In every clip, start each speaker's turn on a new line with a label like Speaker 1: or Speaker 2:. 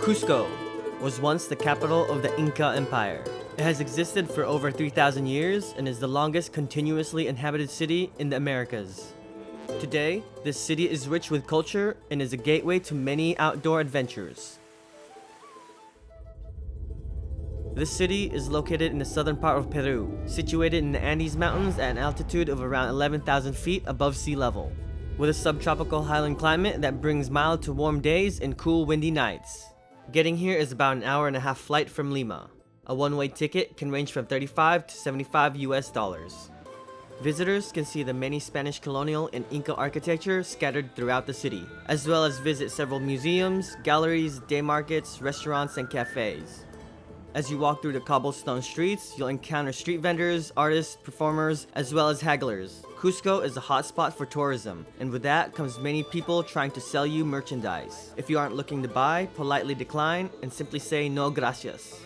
Speaker 1: Cusco was once the capital of the Inca Empire. It has existed for over 3,000 years and is the longest continuously inhabited city in the Americas. Today, this city is rich with culture and is a gateway to many outdoor adventures. This city is located in the southern part of Peru, situated in the Andes Mountains at an altitude of around 11,000 feet above sea level, with a subtropical highland climate that brings mild to warm days and cool windy nights. Getting here is about an hour and a half flight from Lima. A one-way ticket can range from $35 to $75 US. Visitors can see the many Spanish colonial and Inca architecture scattered throughout the city, as well as visit several museums, galleries, day markets, restaurants, and cafes. As you walk through the cobblestone streets, you'll encounter street vendors, artists, performers, as well as hagglers. Cusco is a hotspot for tourism, and with that comes many people trying to sell you merchandise. If you aren't looking to buy, politely decline and simply say no gracias.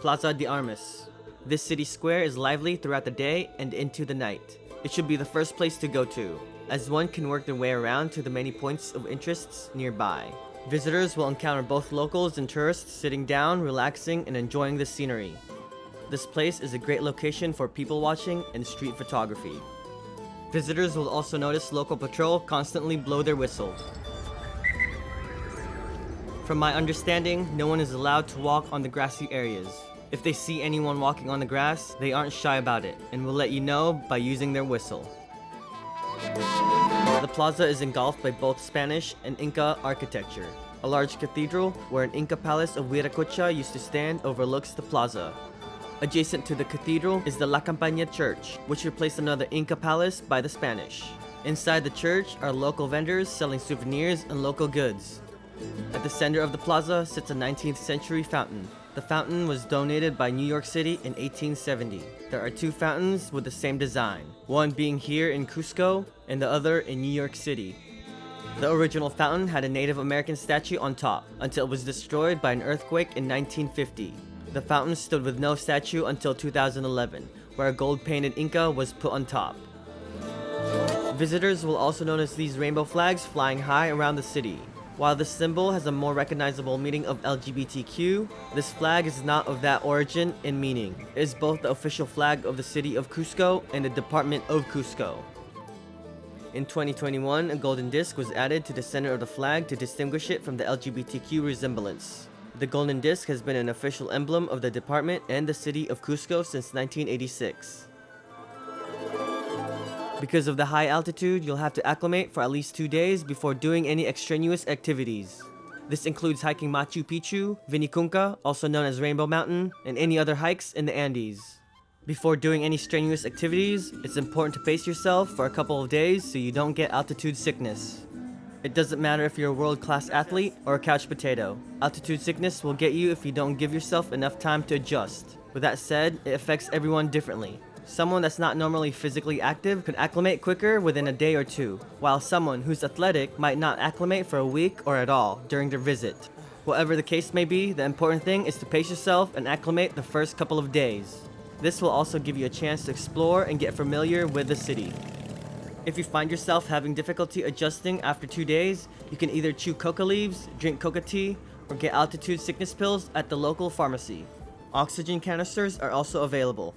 Speaker 1: Plaza de Armas. This city square is lively throughout the day and into the night. It should be the first place to go to, as one can work their way around to the many points of interests nearby. Visitors will encounter both locals and tourists sitting down, relaxing, and enjoying the scenery. This place is a great location for people watching and street photography. Visitors will also notice local patrol constantly blow their whistle. From my understanding, no one is allowed to walk on the grassy areas. If they see anyone walking on the grass, they aren't shy about it and will let you know by using their whistle. The plaza is engulfed by both Spanish and Inca architecture. A large cathedral, where an Inca palace of Viracocha used to stand, overlooks the plaza. Adjacent to the cathedral is the La Campaña church, which replaced another Inca palace by the Spanish. Inside the church are local vendors selling souvenirs and local goods. At the center of the plaza sits a 19th century fountain. The fountain was donated by New York City in 1870. There are two fountains with the same design, one being here in Cusco and the other in New York City. The original fountain had a Native American statue on top until it was destroyed by an earthquake in 1950. The fountain stood with no statue until 2011, where a gold-painted Inca was put on top. Visitors will also notice these rainbow flags flying high around the city. While this symbol has a more recognizable meaning of LGBTQ, this flag is not of that origin and meaning. It is both the official flag of the city of Cusco and the Department of Cusco. In 2021, a golden disc was added to the center of the flag to distinguish it from the LGBTQ resemblance. The golden disc has been an official emblem of the department and the city of Cusco since 1986. Because of the high altitude, you'll have to acclimate for at least 2 days before doing any extraneous activities. This includes hiking Machu Picchu, Vinicunca, also known as Rainbow Mountain, and any other hikes in the Andes. Before doing any strenuous activities, it's important to pace yourself for a couple of days so you don't get altitude sickness. It doesn't matter if you're a world-class athlete or a couch potato. Altitude sickness will get you if you don't give yourself enough time to adjust. With that said, it affects everyone differently. Someone that's not normally physically active could acclimate quicker within a day or two, while someone who's athletic might not acclimate for a week or at all during their visit. Whatever the case may be, the important thing is to pace yourself and acclimate the first couple of days. This will also give you a chance to explore and get familiar with the city. If you find yourself having difficulty adjusting after 2 days, you can either chew coca leaves, drink coca tea, or get altitude sickness pills at the local pharmacy. Oxygen canisters are also available.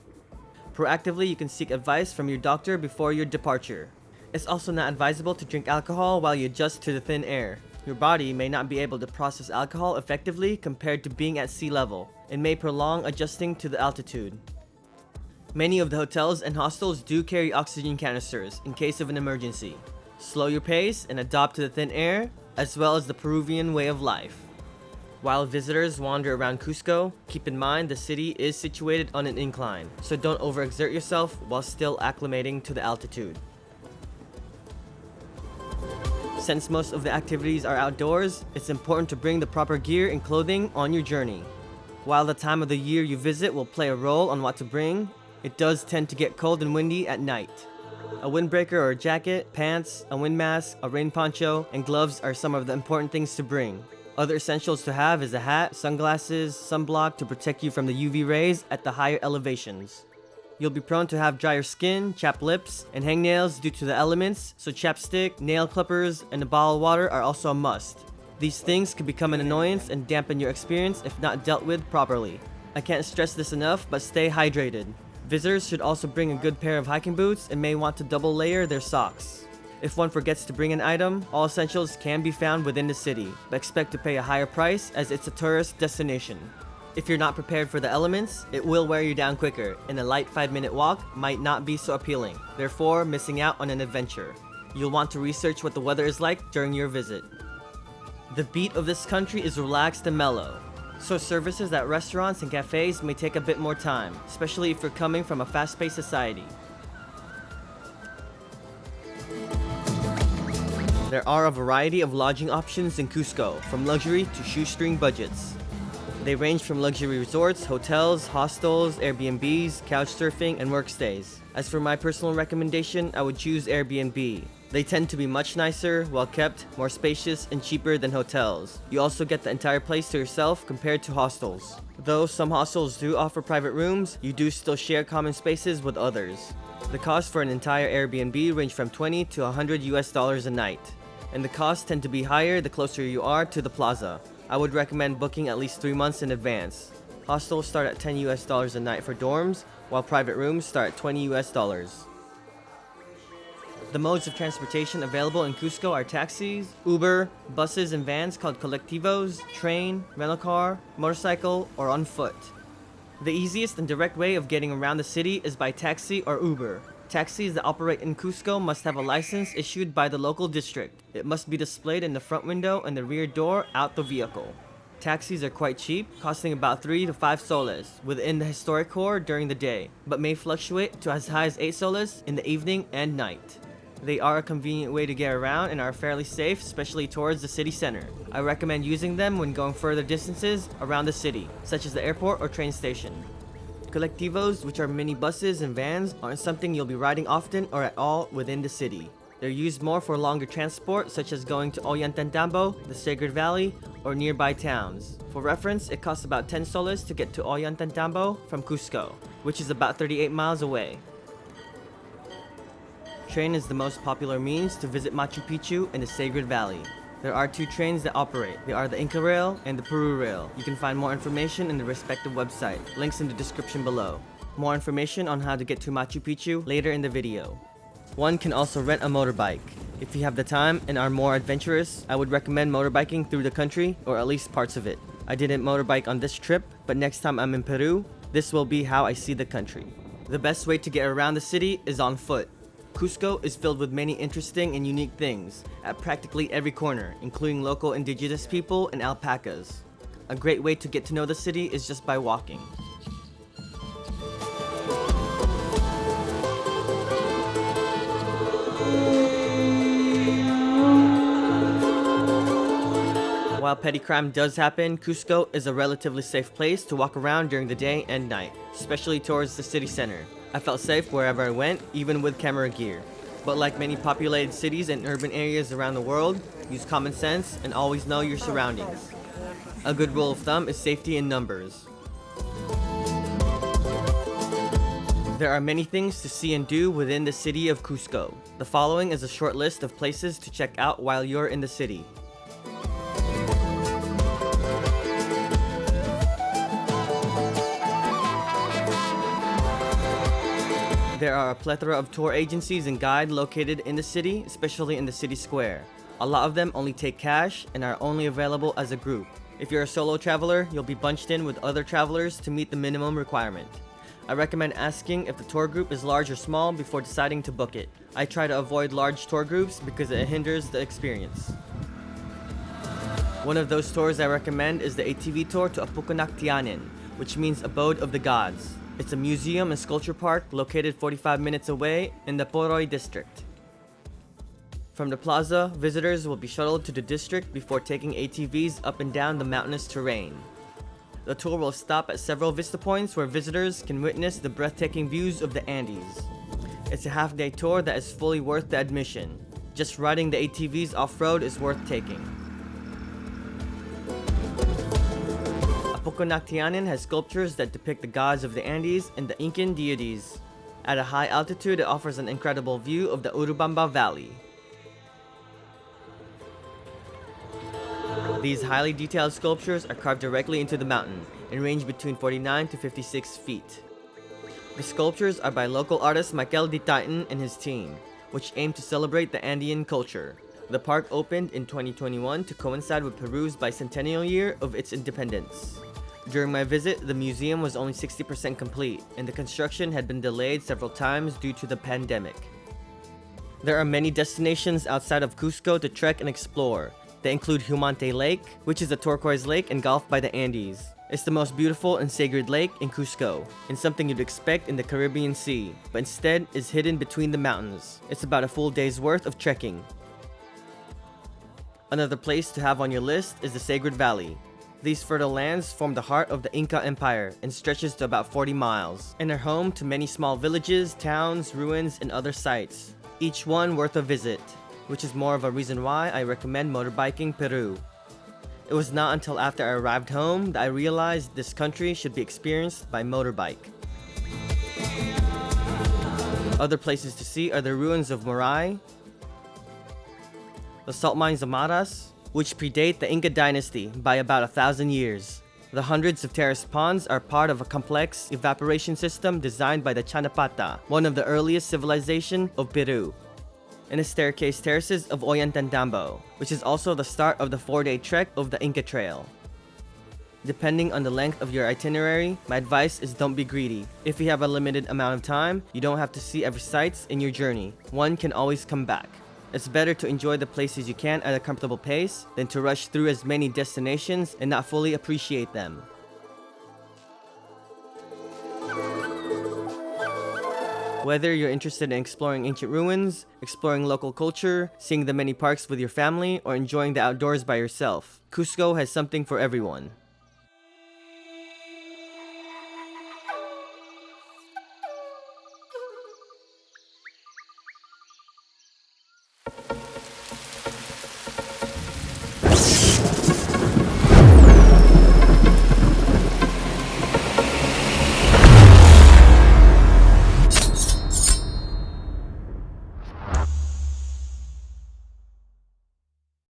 Speaker 1: Proactively, you can seek advice from your doctor before your departure. It's also not advisable to drink alcohol while you adjust to the thin air. Your body may not be able to process alcohol effectively compared to being at sea level, and may prolong adjusting to the altitude. Many of the hotels and hostels do carry oxygen canisters in case of an emergency. Slow your pace and adopt to the thin air, as well as the Peruvian way of life. While visitors wander around Cusco, keep in mind the city is situated on an incline, so don't overexert yourself while still acclimating to the altitude. Since most of the activities are outdoors, it's important to bring the proper gear and clothing on your journey. While the time of the year you visit will play a role on what to bring, it does tend to get cold and windy at night. A windbreaker or a jacket, pants, a wind mask, a rain poncho, and gloves are some of the important things to bring. Other essentials to have is a hat, sunglasses, sunblock to protect you from the UV rays at the higher elevations. You'll be prone to have drier skin, chapped lips, and hangnails due to the elements, so chapstick, nail clippers, and a bottle of water are also a must. These things could become an annoyance and dampen your experience if not dealt with properly. I can't stress this enough, but stay hydrated. Visitors should also bring a good pair of hiking boots and may want to double layer their socks. If one forgets to bring an item, all essentials can be found within the city, but expect to pay a higher price as it's a tourist destination. If you're not prepared for the elements, it will wear you down quicker, and a light 5-minute walk might not be so appealing, therefore missing out on an adventure. You'll want to research what the weather is like during your visit. The beat of this country is relaxed and mellow, so services at restaurants and cafes may take a bit more time, especially if you're coming from a fast-paced society. There are a variety of lodging options in Cusco, from luxury to shoestring budgets. They range from luxury resorts, hotels, hostels, Airbnbs, couch surfing, and work stays. As for my personal recommendation, I would choose Airbnb. They tend to be much nicer, well kept, more spacious, and cheaper than hotels. You also get the entire place to yourself compared to hostels. Though some hostels do offer private rooms, you do still share common spaces with others. The cost for an entire Airbnb range from $20 to $100 a night, and the costs tend to be higher the closer you are to the plaza. I would recommend booking at least 3 months in advance. Hostels start at $10 a night for dorms, while private rooms start at $20. The modes of transportation available in Cusco are taxis, Uber, buses and vans called colectivos, train, rental car, motorcycle, or on foot. The easiest and direct way of getting around the city is by taxi or Uber. Taxis that operate in Cusco must have a license issued by the local district. It must be displayed in the front window and the rear door out the vehicle. Taxis are quite cheap, costing about 3 to 5 soles within the historic core during the day, but may fluctuate to as high as 8 soles in the evening and night. They are a convenient way to get around and are fairly safe, especially towards the city center. I recommend using them when going further distances around the city, such as the airport or train station. Colectivos, which are mini buses and vans, aren't something you'll be riding often or at all within the city. They're used more for longer transport, such as going to Ollantaytambo, the Sacred Valley, or nearby towns. For reference, it costs about 10 soles to get to Ollantaytambo from Cusco, which is about 38 miles away. Train is the most popular means to visit Machu Picchu and the Sacred Valley. There are 2 trains that operate. They are the Inca Rail and the Peru Rail. You can find more information in the respective website. Links in the description below. More information on how to get to Machu Picchu later in the video. One can also rent a motorbike. If you have the time and are more adventurous, I would recommend motorbiking through the country, or at least parts of it. I didn't motorbike on this trip, but next time I'm in Peru, this will be how I see the country. The best way to get around the city is on foot. Cusco is filled with many interesting and unique things at practically every corner, including local indigenous people and alpacas. A great way to get to know the city is just by walking. While petty crime does happen, Cusco is a relatively safe place to walk around during the day and night, especially towards the city center. I felt safe wherever I went, even with camera gear. But like many populated cities and urban areas around the world, use common sense and always know your surroundings. A good rule of thumb is safety in numbers. There are many things to see and do within the city of Cusco. The following is a short list of places to check out while you're in the city. There are a plethora of tour agencies and guides located in the city, especially in the city square. A lot of them only take cash and are only available as a group. If you're a solo traveler, you'll be bunched in with other travelers to meet the minimum requirement. I recommend asking if the tour group is large or small before deciding to book it. I try to avoid large tour groups because it hinders the experience. One of those tours I recommend is the ATV tour to Apukunaw, Tianan, which means Abode of the Gods. It's a museum and sculpture park located 45 minutes away in the Moray district. From the plaza, visitors will be shuttled to the district before taking ATVs up and down the mountainous terrain. The tour will stop at several vista points where visitors can witness the breathtaking views of the Andes. It's a half-day tour that is fully worth the admission. Just riding the ATVs off-road is worth taking. Apukunaw Tianan has sculptures that depict the gods of the Andes and the Incan deities. At a high altitude, it offers an incredible view of the Urubamba Valley. These highly detailed sculptures are carved directly into the mountain and range between 49 to 56 feet. The sculptures are by local artist Michael Di Titan and his team, which aim to celebrate the Andean culture. The park opened in 2021 to coincide with Peru's bicentennial year of its independence. During my visit, the museum was only 60% complete, and the construction had been delayed several times due to the pandemic. There are many destinations outside of Cusco to trek and explore. They include Humantay Lake, which is a turquoise lake engulfed by the Andes. It's the most beautiful and sacred lake in Cusco, and something you'd expect in the Caribbean Sea, but instead is hidden between the mountains. It's about a full day's worth of trekking. Another place to have on your list is the Sacred Valley. These fertile lands form the heart of the Inca Empire and stretches to about 40 miles, and are home to many small villages, towns, ruins, and other sites, each one worth a visit, which is more of a reason why I recommend motorbiking Peru. It was not until after I arrived home that I realized this country should be experienced by motorbike. Other places to see are the ruins of Moray, the salt mines of Maras, which predate the Inca dynasty by about 1,000 years. The hundreds of terrace ponds are part of a complex evaporation system designed by the Chanapata, one of the earliest civilizations of Peru, and the staircase terraces of Ollantaytambo, which is also the start of the 4-day trek of the Inca Trail. Depending on the length of your itinerary, my advice is don't be greedy. If you have a limited amount of time, you don't have to see every sight in your journey. One can always come back. It's better to enjoy the places you can at a comfortable pace than to rush through as many destinations and not fully appreciate them. Whether you're interested in exploring ancient ruins, exploring local culture, seeing the many parks with your family, or enjoying the outdoors by yourself, Cusco has something for everyone.